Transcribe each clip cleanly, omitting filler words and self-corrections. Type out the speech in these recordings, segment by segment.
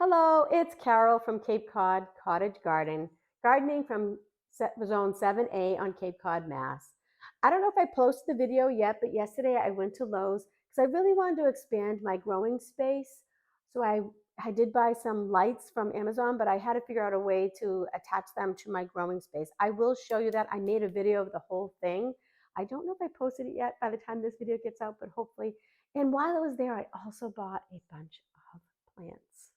Hello, it's Carol from Cape Cod Cottage gardening from Zone 7A on Cape Cod, Mass. I don't know if I posted the video yet, but yesterday I went to Lowe's because I really wanted to expand my growing space. So I did buy some lights from Amazon, but I had to figure out a way to attach them to my growing space. I will show you that. I made a video of the whole thing. I don't know if I posted it yet by the time this video gets out, but hopefully. And while I was there, I also bought a bunch of plants,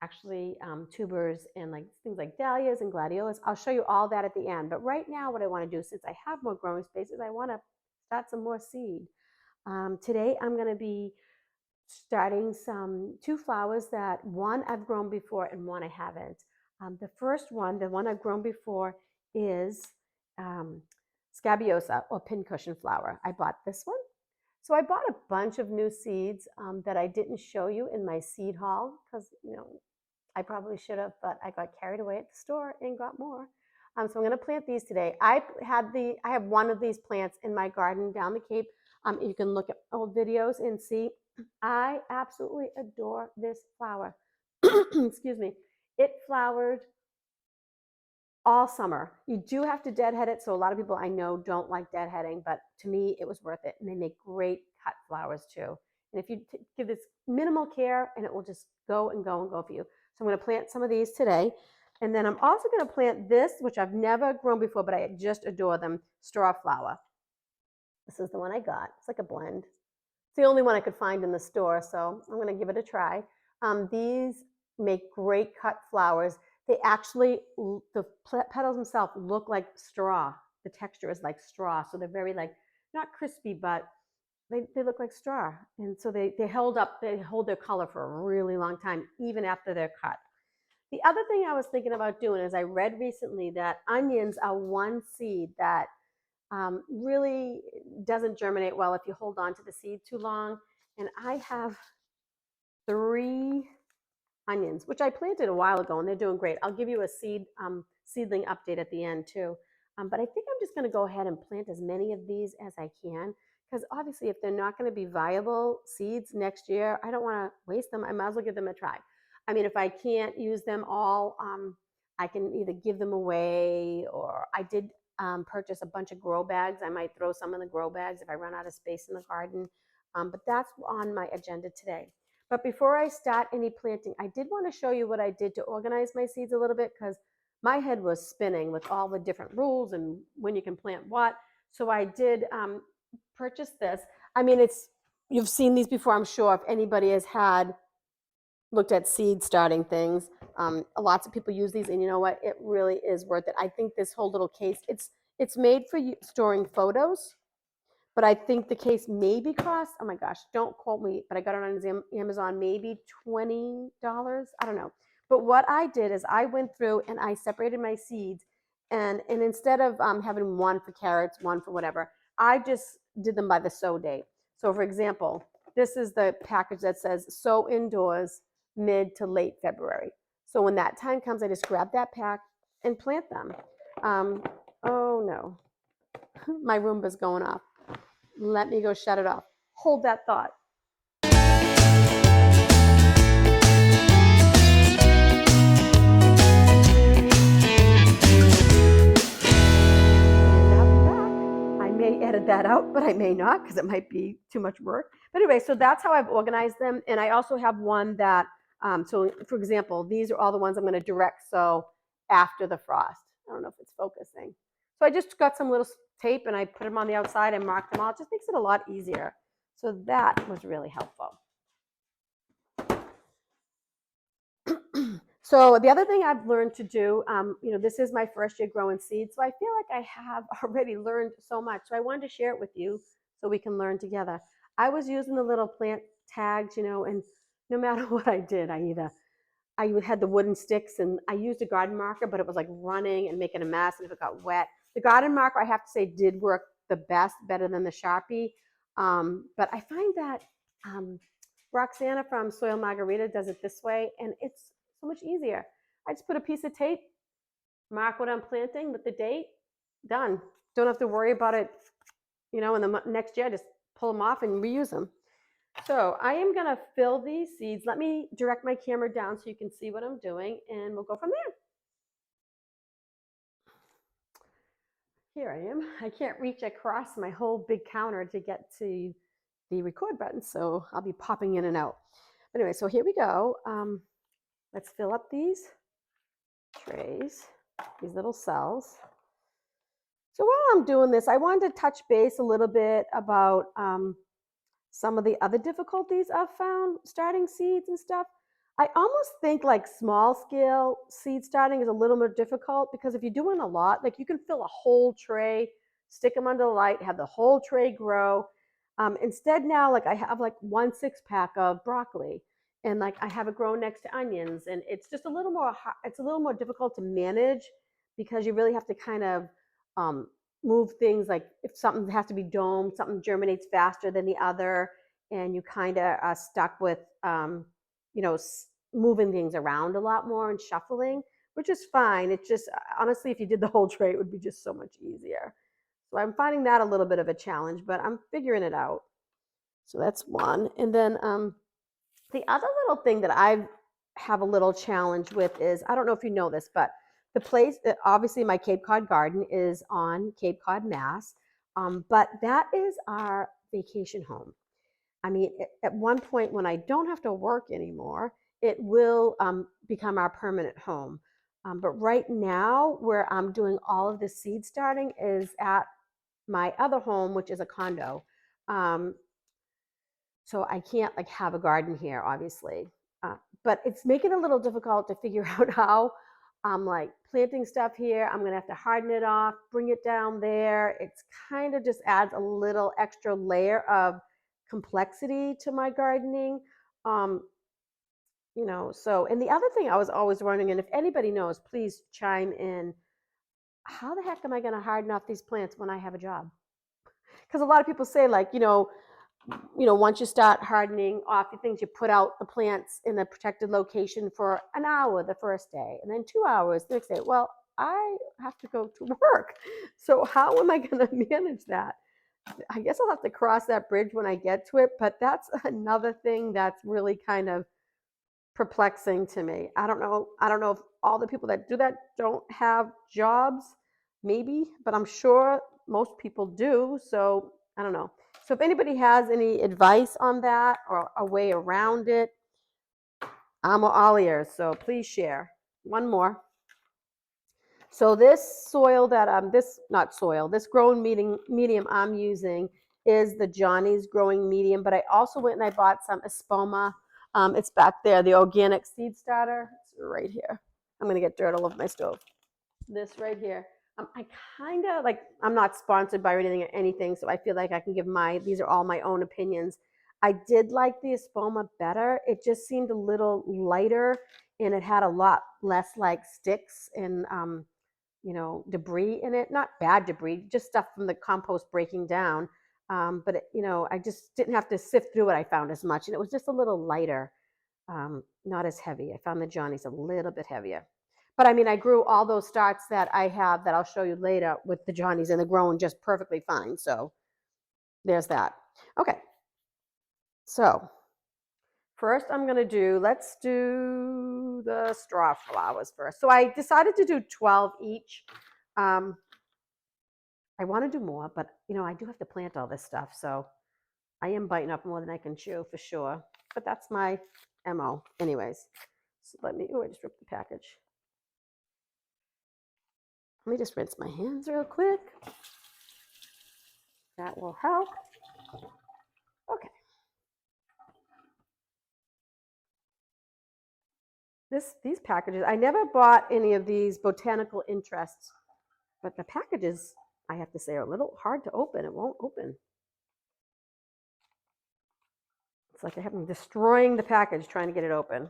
actually tubers and like things like dahlias and gladiolus. I'll show you all that at the end. But right now, what I want to do, since I have more growing spaces, I want to start some more seed. Today, I'm going to be starting two flowers that one I've grown before and one I haven't. The first one, the one I've grown before, is um, Scabiosa or pincushion flower. I bought this one. So I bought a bunch of new seeds that I didn't show you in my seed haul because, I probably should have, but I got carried away at the store and got more. So I'm going to plant these today. I have one of these plants in my garden down the Cape. You can look at old videos and see. I absolutely adore this flower. Excuse me. It flowered all summer. You do have to deadhead it, so a lot of people I know don't like deadheading, but to me it was worth it, and they make great cut flowers too. And if you give this minimal care, and it will just go and go and go for you. So I'm going to plant some of these today, and then I'm also going to plant this, which I've never grown before, but I just adore them, Strawflower. This is the one I got. It's like a blend. It's the only one I could find in the store, so I'm going to give it a try. These make great cut flowers. They actually, the petals themselves look like straw. The texture is like straw, so they're very like, not crispy, but they look like straw. And so they hold their color for a really long time, even after they're cut. The other thing I was thinking about doing is I read recently that onions are one seed that really doesn't germinate well if you hold on to the seed too long. And I have 3 onions, which I planted a while ago, and they're doing great. I'll give you a seedling update at the end too. But I think I'm just going to go ahead and plant as many of these as I can, because obviously if they're not going to be viable seeds next year, I don't want to waste them. I might as well give them a try. I mean, if I can't use them all, I can either give them away, or I did purchase a bunch of grow bags. I might throw some in the grow bags if I run out of space in the garden. But that's on my agenda today. But before I start any planting, I did want to show you what I did to organize my seeds a little bit, because my head was spinning with all the different rules and when you can plant what. So I did purchase this. I mean, you've seen these before, I'm sure, if anybody has looked at seed starting things. Lots of people use these, and you know what? It really is worth it. I think this whole little case, it's made for storing photos. But I think the case maybe cost, oh my gosh, don't quote me, but I got it on Amazon, maybe $20. I don't know. But what I did is I went through and I separated my seeds. And instead of having one for carrots, one for whatever, I just did them by the sow date. So for example, this is the package that says sow indoors mid to late February. So when that time comes, I just grab that pack and plant them. Oh no, my Roomba's going off. Let me go shut it off. Hold that thought. And now I'm back. I may edit that out, but I may not, because it might be too much work. But anyway, so that's how I've organized them. And I also have one that, so for example, these are all the ones I'm going to direct sow after the frost. I don't know if it's focusing. So I just got some little tape and I put them on the outside and marked them all. It just makes it a lot easier. So that was really helpful. So the other thing I've learned to do, this is my first year growing seeds, so I feel like I have already learned so much. So I wanted to share it with you so we can learn together. I was using the little plant tags, and no matter what I did, I had the wooden sticks, and I used a garden marker, but it was like running and making a mess, and if it got wet. The garden marker, I have to say, did work the best, better than the Sharpie. But I find that Roxana from Soil Margarita does it this way, and it's so much easier. I just put a piece of tape, mark what I'm planting with the date, done. Don't have to worry about it, in the next year. Just pull them off and reuse them. So I am gonna fill these seeds. Let me direct my camera down so you can see what I'm doing, and we'll go from there. Here I am. I can't reach across my whole big counter to get to the record button, so I'll be popping in and out. But anyway, so here we go. Let's fill up these trays, these little cells. So while I'm doing this, I wanted to touch base a little bit about some of the other difficulties I've found starting seeds and stuff. I almost think like small scale seed starting is a little more difficult because if you're doing a lot, like you can fill a whole tray, stick them under the light, have the whole tray grow. Instead now, like I have like 1 6-pack of broccoli, and like I have it grown next to onions, and it's just a little more. It's a little more difficult to manage because you really have to kind of um, move things. Like if something has to be domed, something germinates faster than the other, and you kind of are stuck with you know, moving things around a lot more and shuffling, which is fine. It's just honestly, if you did the whole tray, it would be just so much easier. So I'm finding that a little bit of a challenge, but I'm figuring it out. So that's one. And then the other little thing that I have a little challenge with is I don't know if you know this, but the place, obviously, my Cape Cod garden is on Cape Cod, Mass, but that is our vacation home. I mean, at one point when I don't have to work anymore, it will become our permanent home. But right now, where I'm doing all of the seed starting is at my other home, which is a condo. Um, so I can't like have a garden here, obviously. But it's making it a little difficult to figure out how I'm like planting stuff here. I'm gonna have to harden it off, bring it down there. It's kind of just adds a little extra layer of complexity to my gardening. Um, you know, so and the other thing I was always wondering, and if anybody knows, please chime in. How the heck am I gonna harden off these plants when I have a job? Because a lot of people say, like, once you start hardening off the things, you put out the plants in a protected location for an hour the first day, and then 2 hours the next day. Well, I have to go to work, so how am I going to manage that? I guess I'll have to cross that bridge when I get to it, but that's another thing that's really kind of perplexing to me. I don't know. I don't know if all the people that do that don't have jobs, maybe, but I'm sure most people do. So I don't know. So if anybody has any advice on that or a way around it, I'm all ears. So please share. One more. So this soil that this not soil, this growing medium I'm using is the Johnny's growing medium, but I also went and I bought some espoma. It's back there, the organic seed starter. It's right here. I'm gonna get dirt all over my stove. This right here. I kind of like, I'm not sponsored by anything, so I feel like I can give these are all my own opinions. I did like the espoma better. It just seemed a little lighter and it had a lot less like sticks and debris in it. Not bad debris, just stuff from the compost breaking down. But I just didn't have to sift through it. I found as much, and it was just a little lighter, not as heavy. I found the Johnny's a little bit heavier. But I mean, I grew all those starts that I have that I'll show you later with the Johnny's, and they're growing just perfectly fine. So there's that. Okay. So first let's do the straw flowers first. So I decided to do 12 each. I want to do more, but I do have to plant all this stuff. So I am biting up more than I can chew for sure. But that's my MO anyways. So I just ripped the package. Let me just rinse my hands real quick. That will help. Okay. These packages, I never bought any of these botanical interests, but the packages, I have to say, are a little hard to open. It won't open. It's like I have them destroying the package trying to get it open.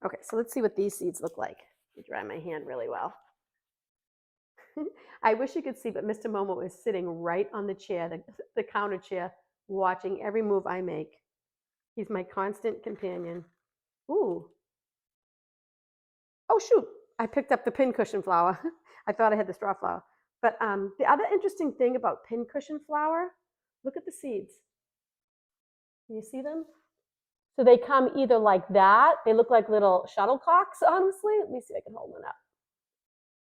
Okay, so let's see what these seeds look like. I dry my hand really well. I wish you could see, but Mr. Momo is sitting right on the chair, the counter chair, watching every move I make. He's my constant companion. Ooh. Oh, shoot. I picked up the pincushion flower. I thought I had the straw flower. But the other interesting thing about pincushion flower, look at the seeds. Can you see them? So they come either like that. They look like little shuttlecocks, honestly. Let me see if I can hold one up.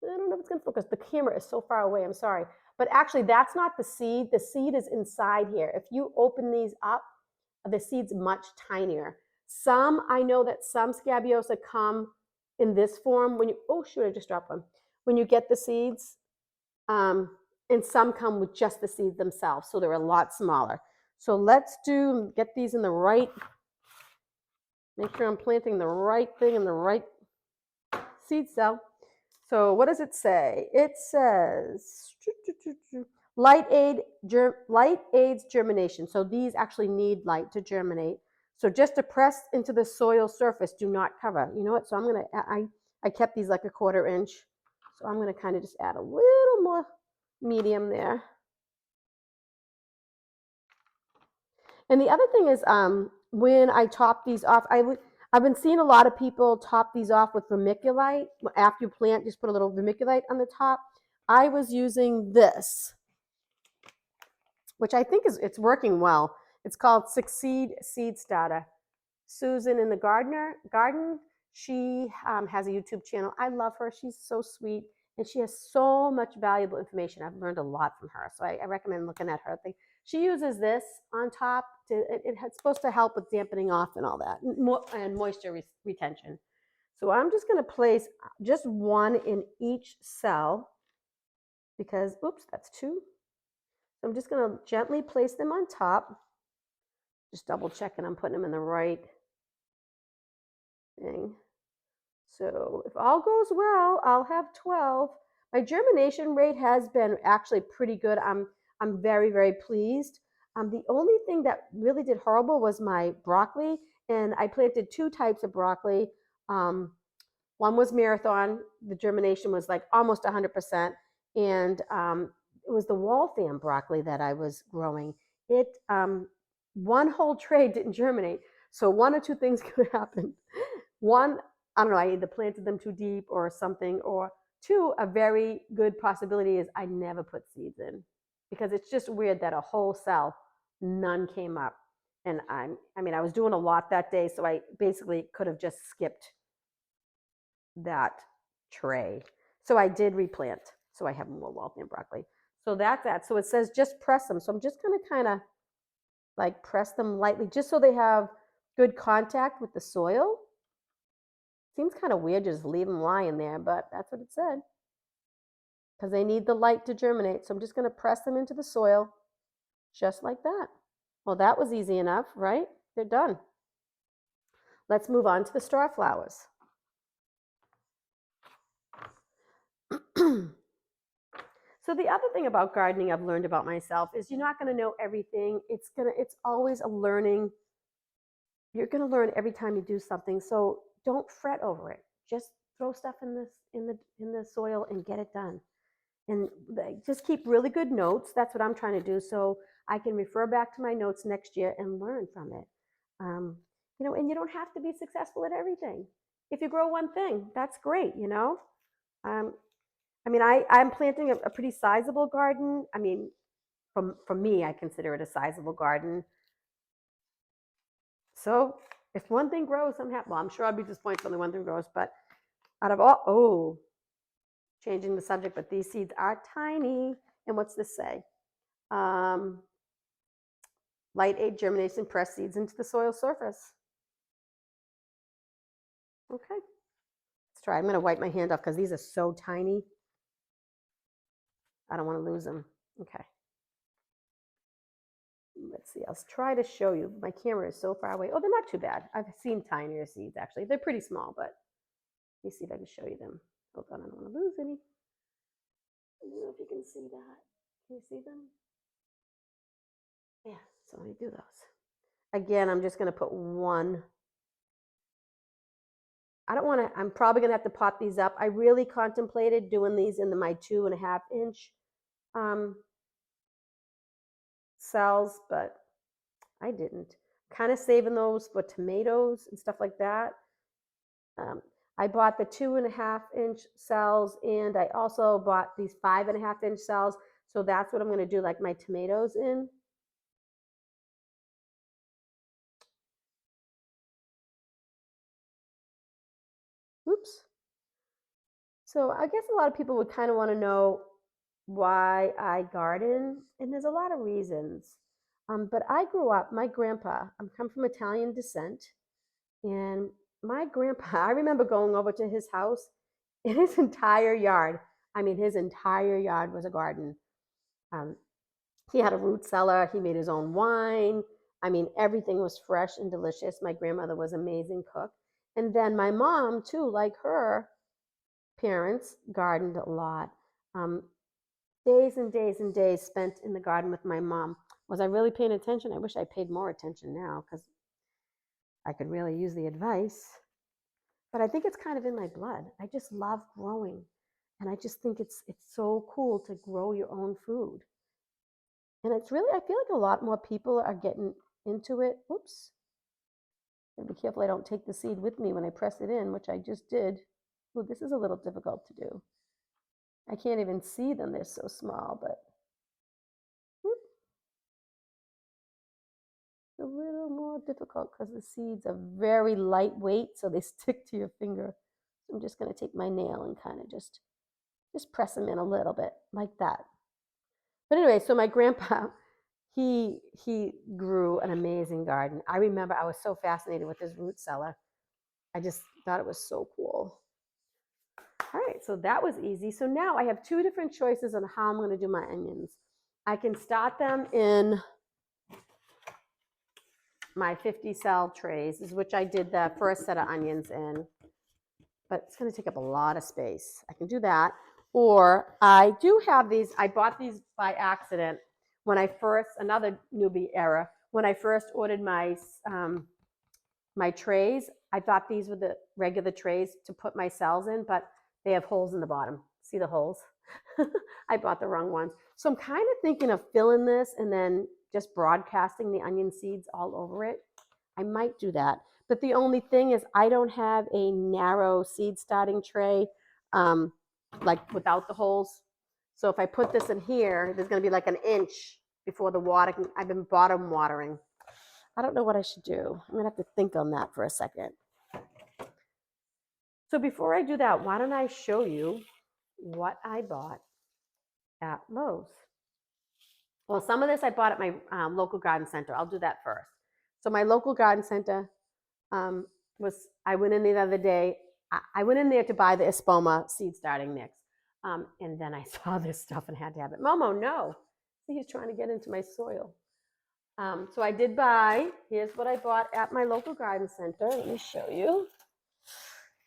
I don't know if it's going to focus. The camera is so far away. I'm sorry. But actually, that's not the seed. The seed is inside here. If you open these up, the seed's much tinier. Some, I know that some Scabiosa come in this form. When you, oh shoot, I just dropped one. When you get the seeds, and some come with just the seeds themselves. So they're a lot smaller. So let's get these in the right, make sure I'm planting the right thing in the right seed cell. So what does it say? It says light aids germination. So these actually need light to germinate. So just to press into the soil surface, do not cover. You know what? So I'm gonna I kept these like 1/4 inch. So I'm gonna kind of just add a little more medium there. And the other thing is, when I top these off, I've been seeing a lot of people top these off with vermiculite. After you plant, just put a little vermiculite on the top. I was using this, which I think it's working well. It's called Succeed Seed Starter. Susan in the garden, she has a YouTube channel. I love her. She's so sweet, and she has so much valuable information. I've learned a lot from her, so I recommend looking at her thing. She uses this on top. It's supposed to help with dampening off and all that, and moisture retention. So I'm just going to place just one in each cell because, oops, that's 2. So I'm just going to gently place them on top. Just double checking I'm putting them in the right thing. So if all goes well, I'll have 12. My germination rate has been actually pretty good. I'm very, very pleased. The only thing that really did horrible was my broccoli, and I planted 2 types of broccoli. One was marathon. The germination was like almost 100%, and it was the Waltham broccoli that I was growing. It one whole tray didn't germinate, so 1 or 2 things could happen. One, I don't know, I either planted them too deep or something, or 2, a very good possibility is I never put seeds in, because it's just weird that a whole cell, none came up. And I mean, I was doing a lot that day, so I basically could have just skipped that tray. So I did replant. So I have more Waltham broccoli. So that's that. So it says just press them. So I'm just going to kind of like press them lightly just so they have good contact with the soil. Seems kind of weird just leave them lying there, but that's what it said. Because they need the light to germinate. So I'm just going to press them into the soil just like that. Well, that was easy enough, right? They're done. Let's move on to the strawflowers. So the other thing about gardening I've learned about myself is you're not going to know everything. It's always a learning. You're going to learn every time you do something. So don't fret over it. Just throw stuff in the soil and get it done. And just keep really good notes. That's what I'm trying to do, so I can refer back to my notes next year and learn from it. You know, and you don't have to be successful at everything. If you grow one thing, that's great. You know, I mean, I'm planting a pretty sizable garden. I mean, for me, I consider it a sizable garden. So if one thing grows, I'm happy. Well, I'm sure I'll be disappointed if only one thing grows, but out of all, changing the subject, but these seeds are tiny. And what's this say? Light aid germination, press seeds into the soil surface. Okay, let's try. I'm going to wipe my hand off because these are so tiny. I don't want to lose them. Okay. Let's see. I'll try to show you. My camera is so far away. Oh, they're not too bad. I've seen tinier seeds, actually. They're pretty small, but let me see if I can show you them. Hold on, I don't want to lose any. I don't know if you can see that. Can you see them? Yeah, so let me do those. Again, I'm just going to put one. I don't want to, I'm probably going to have to pot these up. I really contemplated doing these in my 2.5 inch cells, but I didn't. Kind of saving those for tomatoes and stuff like that. I bought the 2.5 inch cells, and I also bought these 5.5 inch cells. So that's what I'm going to do like my tomatoes in. So I guess a lot of people would kind of want to know why I garden, and there's a lot of reasons. But I grew up, my grandpa, I come from Italian descent, and my grandpa, I remember going over to his house, in his entire yard, I mean, his entire yard was a garden. Um, he had a root cellar, he made his own wine. I mean, everything was fresh and delicious. My grandmother was an amazing cook. And then my mom, too, like her parents, gardened a lot. Um, Days and days and days spent in the garden with my mom. Was I really paying attention? I wish I paid more attention now because I could really use the advice. But I think it's kind of in my blood. I just love growing. And I just think it's so cool to grow your own food. And it's really, I feel like a lot more people are getting into it. Oops. Be careful I don't take the seed with me when I press it in, which I just did. Oh, this is a little difficult to do. I can't even see them. They're so small, but a little more difficult because the seeds are very lightweight, so they stick to your finger. So I'm just going to take my nail and kind of just press them in a little bit like that. But anyway, so my grandpa, he grew an amazing garden. I remember I was so fascinated with his root cellar. I just thought it was so cool. All right, so that was easy. So now I have two different choices on how I'm going to do my onions. I can start them in my 50 cell trays, which I did the first set of onions in, but it's going to take up a lot of space. I can do that. Or I do have these, I bought these by accident when I first, another newbie error, when I first ordered my, my trays. I thought these were the regular trays to put my cells in, but they have holes in the bottom. See the holes? I bought the wrong ones. So I'm kind of thinking of filling this and then just broadcasting the onion seeds all over it. I might do that. But the only thing is I don't have a narrow seed starting tray, like without the holes. So if I put this in here, there's going to be like an inch before the water can, I've been bottom watering. I don't know what I should do. I'm going to have to think on that for a second. So before I do that, why don't I show you what I bought at Lowe's. Well, some of this I bought at my local garden center. I'll do that first. So my local garden center I went in the other day. I went in there to buy the Espoma seed starting mix. And then I saw this stuff and had to have it. Momo, no. See, he's trying to get into my soil. So I did buy, here's what I bought at my local garden center. Let me show you.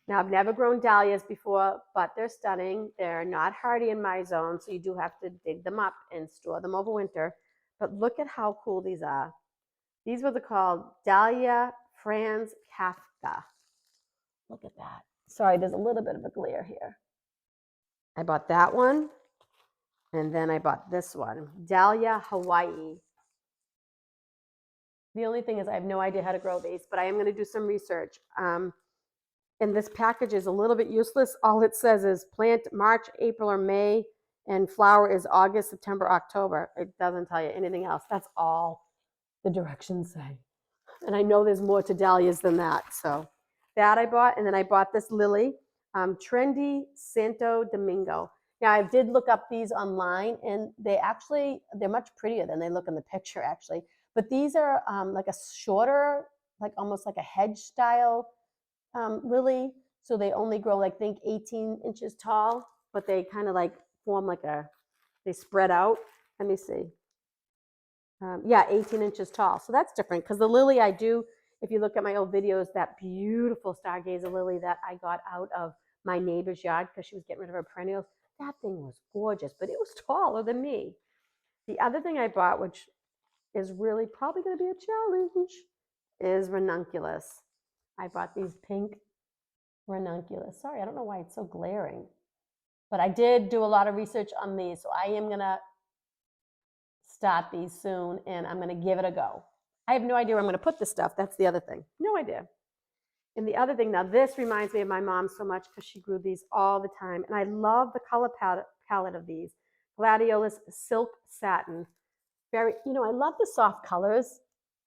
Now, I've never grown dahlias before, but they're stunning. They're not hardy in my zone, so you do have to dig them up and store them over winter. But look at how cool these are. These were called Dahlia Franz Kafka. Look at that. Sorry, there's a little bit of a glare here. I bought that one, and then I bought this one, Dahlia Hawaii. The only thing is I have no idea how to grow these, but I am going to do some research. And this package is a little bit useless. All it says is plant March, April, or May, and flower is August, September, October. It doesn't tell you anything else. That's all the directions say. And I know there's more to dahlias than that. So that I bought. And then I bought this lily, Trendy Santo Domingo. Now, I did look up these online, and they're much prettier than they look in the picture, actually. But these are like a shorter, like almost like a hedge style lily. So they only grow, like, think 18 inches tall, but they kind of like form like they spread out. Let me see. Yeah, 18 inches tall. So that's different because the lily I do, if you look at my old videos, that beautiful stargazer lily that I got out of my neighbor's yard because she was getting rid of her perennials, that thing was gorgeous, but it was taller than me. The other thing I bought, which is really probably going to be a challenge, is Ranunculus. I bought these pink Ranunculus. Sorry, I don't know why it's so glaring. But I did do a lot of research on these, so I am going to start these soon, and I'm going to give it a go. I have no idea where I'm going to put this stuff. That's the other thing. No idea. And the other thing, now this reminds me of my mom so much because she grew these all the time. And I love the color palette of these. Gladiolus Silk Satin. Very, I love the soft colors.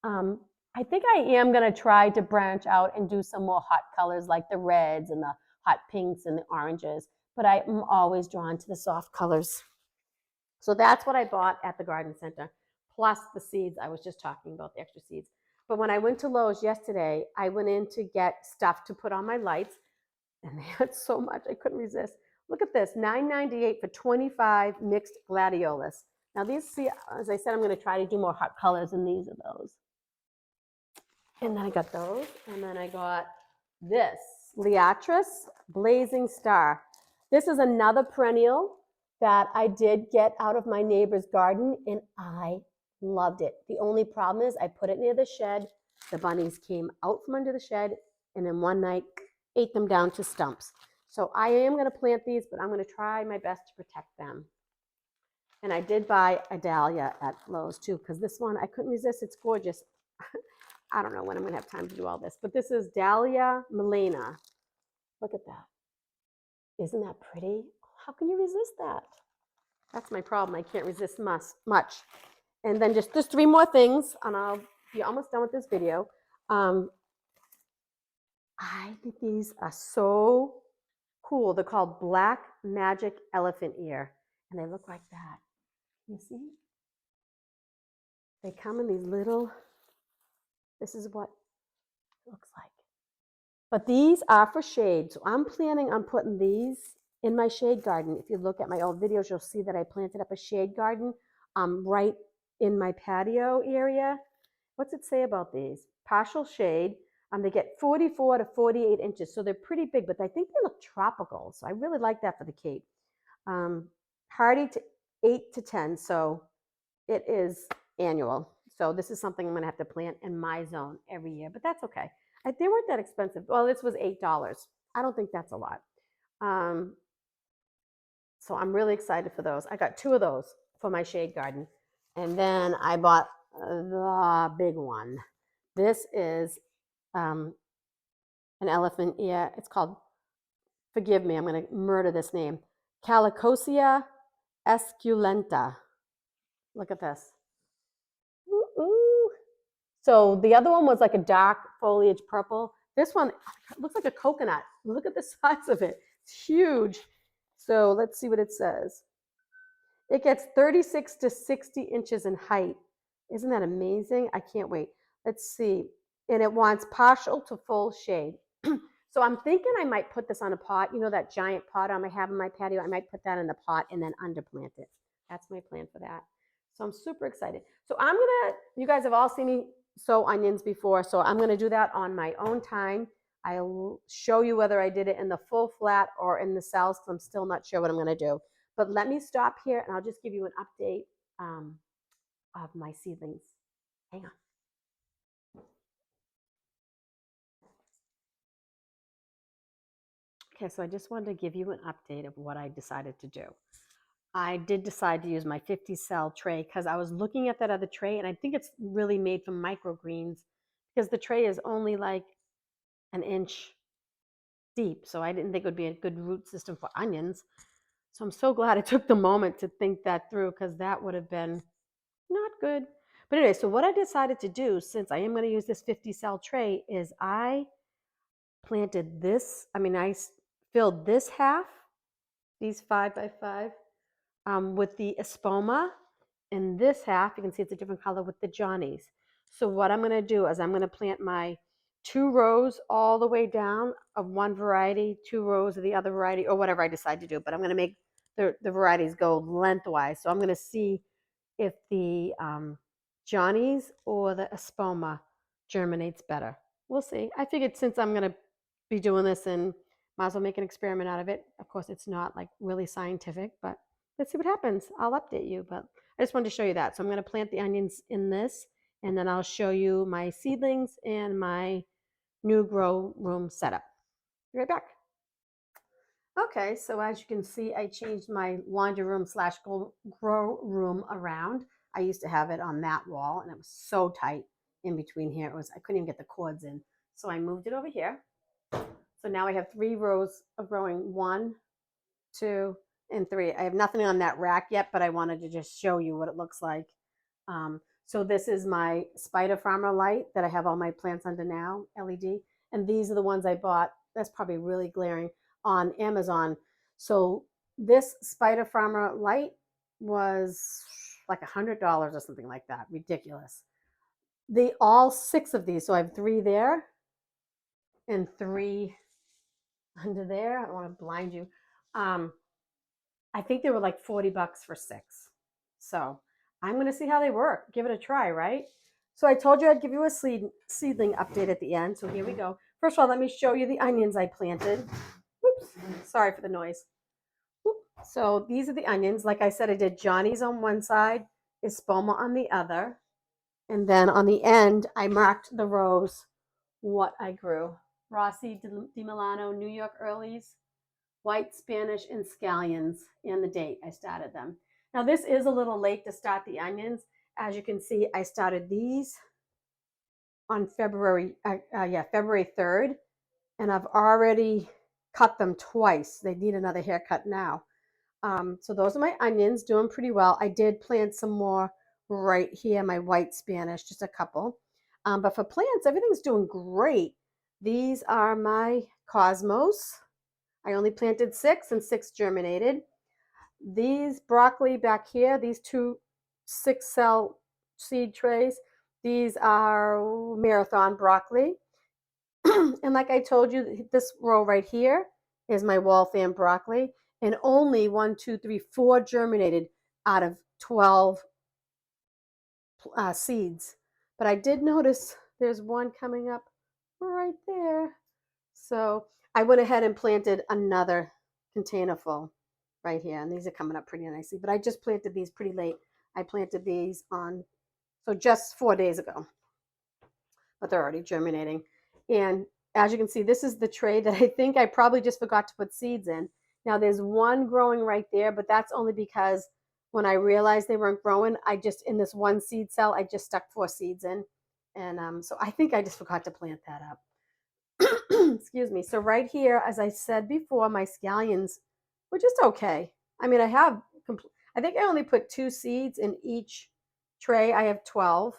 I think I am going to try to branch out and do some more hot colors like the reds and the hot pinks and the oranges. but I'm always drawn to the soft colors. So that's what I bought at the garden center, plus the seeds I was just talking about, the extra seeds. But when I went to Lowe's yesterday, I went in to get stuff to put on my lights, and they had so much I couldn't resist. Look at this, $9.98 for 25 mixed gladiolus. Now these, see, as I said, I'm going to try to do more hot colors, and these are those. And then I got those, and then I got this, Liatris Blazing Star. This is another perennial that I did get out of my neighbor's garden, and I loved it. The only problem is I put it near the shed. The bunnies came out from under the shed, and then one night ate them down to stumps. So I am going to plant these, but I'm going to try my best to protect them. And I did buy a Dahlia at Lowe's too, because this one I couldn't resist. It's gorgeous. I don't know when I'm going to have time to do all this, but this is Dahlia Melena. Look at that. Isn't that pretty? How can you resist that? That's my problem. I can't resist much. And then just 3 more things, and I'll be almost done with this video. I think these are so cool. They're called Black Magic Elephant Ear, and they look like that. You see? They come in these little, this is what it looks like. But these are for shade, so I'm planning on putting these in my shade garden. If you look at my old videos, you'll see that I planted up a shade garden right in my patio area. What's it say about these? Partial shade. They get 44 to 48 inches, so they're pretty big, but I think they look tropical, so I really like that for the Cape. Hardy to 8 to 10, so it is annual. So this is something I'm going to have to plant in my zone every year, but that's okay. They weren't that expensive. Well, this was $8. I don't think that's a lot. So I'm really excited for those. I got 2 of those for my shade garden. And then I bought the big one. This is an elephant ear. It's called, forgive me, I'm going to murder this name, Calicosia esculenta. Look at this. Ooh. So the other one was like a dark foliage purple. This one looks like a coconut. Look at the size of it. It's huge. So let's see what it says. It gets 36 to 60 inches in height. Isn't that amazing? I can't wait. Let's see. And it wants partial to full shade. So I'm thinking I might put this on a pot. You know that giant pot I have in my patio? I might put that in the pot and then underplant it. That's my plan for that. So I'm super excited. So you guys have all seen me sow onions before, so I'm gonna do that on my own time. I'll show you whether I did it in the full flat or in the cells, because I'm still not sure what I'm gonna do. But let me stop here and I'll just give you an update of my seedlings. Hang on. Okay, so I just wanted to give you an update of what I decided to do. I did decide to use my 50 cell tray because I was looking at that other tray, and I think it's really made from microgreens because the tray is only like an inch deep. So I didn't think it would be a good root system for onions. So I'm so glad I took the moment to think that through, because that would have been not good. But anyway, so what I decided to do, since I am going to use this 50 cell tray, is I planted this. I filled this half, these 5 by 5, with the espoma, and this half, you can see it's a different color, with the Johnnies. So what I'm going to do is I'm going to plant my 2 rows all the way down of one variety, 2 rows of the other variety, or whatever I decide to do. But I'm going to make the varieties go lengthwise. So I'm going to see if the Johnnies or the espoma germinates better. We'll see. I figured since I'm going to be doing this, and might as well make an experiment out of it. Of course, it's not like really scientific, but let's see what happens. I'll update you, but I just wanted to show you that. So I'm going to plant the onions in this, and then I'll show you my seedlings and my new grow room setup. Be right back. Okay, so as you can see, I changed my laundry room / grow room around. I used to have it on that wall, and it was so tight in between here. I couldn't even get the cords in. So I moved it over here. So now I have 3 rows of growing, 1, 2, and 3. I have nothing on that rack yet, but I wanted to just show you what it looks like. So this is my Spider Farmer light that I have all my plants under now, LED. And these are the ones I bought. That's probably really glaring, on Amazon. So this Spider Farmer light was like $100 or something like that. Ridiculous. All 6 of these. So I have 3 there and 3 under there. I don't want to blind you. I think they were like $40 for 6. So I'm going to see how they work. Give it a try, right? So I told you I'd give you a seedling update at the end. So here we go. First of all, let me show you the onions I planted. Oops, sorry for the noise. So these are the onions. Like I said, I did Johnny's on one side, Espoma on the other. And then on the end, I marked the rows what I grew. Rossi di Milano, New York Earlies, white Spanish, and scallions, and the date I started them. Now this is a little late to start the onions. As you can see, I started these on February 3rd, and I've already cut them twice. They need another haircut now. So those are my onions, doing pretty well. I did plant some more right here, my white Spanish, just a couple. But for plants, everything's doing great. These are my cosmos. I only planted 6 and 6 germinated. These broccoli back here, these 2 6-cell seed trays, these are marathon broccoli. And like I told you, this row right here is my Waltham broccoli, and only 1, 2, 3, 4 germinated out of 12 seeds. But I did notice there's one coming up right there. So I went ahead and planted another container full right here, and these are coming up pretty nicely. But I just planted these pretty late. I planted these so just 4 days ago, but they're already germinating. And as you can see, this is the tray that I think I probably just forgot to put seeds in. Now there's one growing right there, but that's only because when I realized they weren't growing, in this one seed cell, I just stuck 4 seeds in. And so I think I just forgot to plant that up. Excuse me. So right here, as I said before, my scallions were just okay. I mean, I think I only put 2 seeds in each tray. I have 12.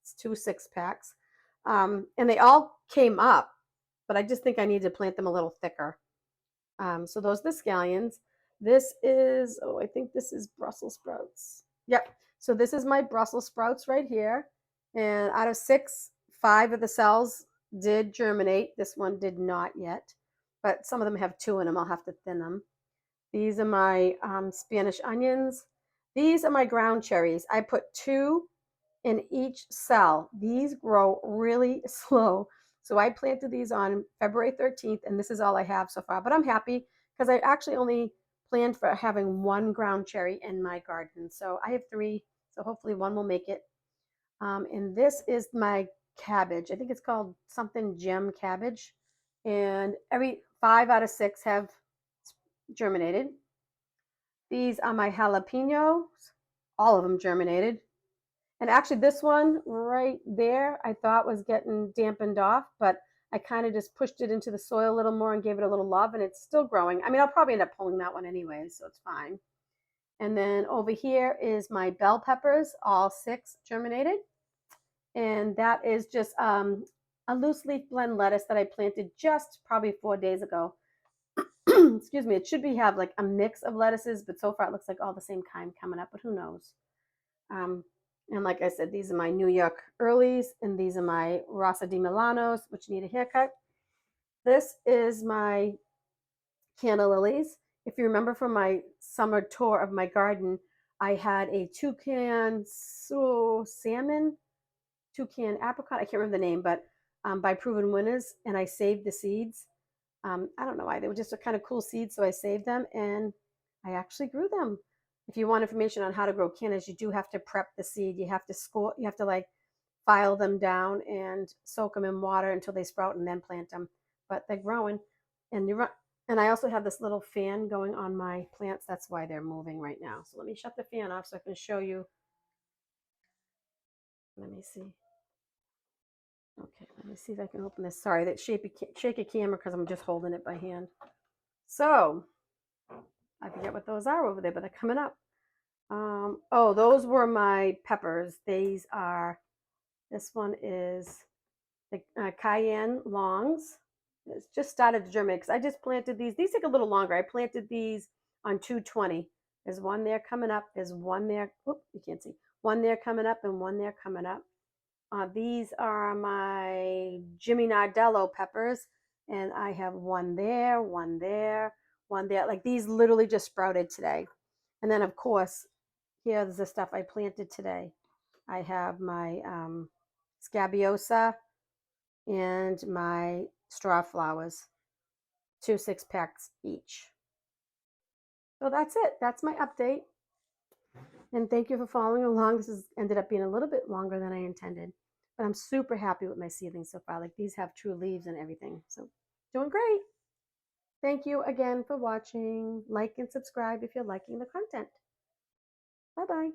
It's 2 6-packs. And they all came up, but I just think I need to plant them a little thicker. So those are the scallions. This is, I think this is Brussels sprouts. Yep. So this is my Brussels sprouts right here. And out of 6, 5 of the cells did germinate. This one did not yet, but some of them have 2 in them. I'll have to thin them. These are my Spanish onions. These are my ground cherries. I put 2 in each cell. These grow really slow. So I planted these on February 13th, and this is all I have so far. But I'm happy because I actually only planned for having 1 ground cherry in my garden. So I have 3, so hopefully 1 will make it. And this is my cabbage. I think it's called something gem cabbage. And every 5 out of 6 have germinated. These are my jalapenos. All of them germinated. And actually this one right there, I thought was getting dampened off, but I kind of just pushed it into the soil a little more and gave it a little love, and it's still growing. I mean, I'll probably end up pulling that one anyway, so it's fine. And then over here is my bell peppers, all 6 germinated. And that is just a loose leaf blend lettuce that I planted just probably 4 days ago. Excuse me, it should have like a mix of lettuces, but so far it looks like all the same kind coming up, but who knows? And like I said, these are my New York Earlies, and these are my Rosa di Milanos, which need a haircut. This is my canna lilies. If you remember from my summer tour of my garden, I had a toucan salmon, toucan apricot, I can't remember the name, but by Proven Winners, and I saved the seeds. I don't know why, they were just a kind of cool seeds, so I saved them, and I actually grew them. If you want information on how to grow cannas, you do have to prep the seed. You have to like file them down and soak them in water until they sprout and then plant them. But they're growing, and I also have this little fan going on my plants. That's why they're moving right now. So let me shut the fan off so I can show you. Let me see. Okay, let me see if I can open this. Sorry, that shaky camera because I'm just holding it by hand. So I forget what those are over there, but they're coming up. Oh, those were my peppers. This one is the cayenne longs, It's just started to germinate because I just planted these. These take a little longer. I planted these on 220. There's one there coming up. There's one there. Whoop, you can't see. One there coming up and one there coming up. These are my Jimmy Nardello peppers, and I have one there, one there, one there. Like these literally just sprouted today. And then, of course, here's the stuff I planted today. I have my Scabiosa and my Strawflowers, 2 6-packs each. So that's it. That's my update. And thank you for following along. This has ended up being a little bit longer than I intended. But I'm super happy with my seedlings so far. Like these have true leaves and everything. So doing great. Thank you again for watching. Like and subscribe if you're liking the content. Bye-bye.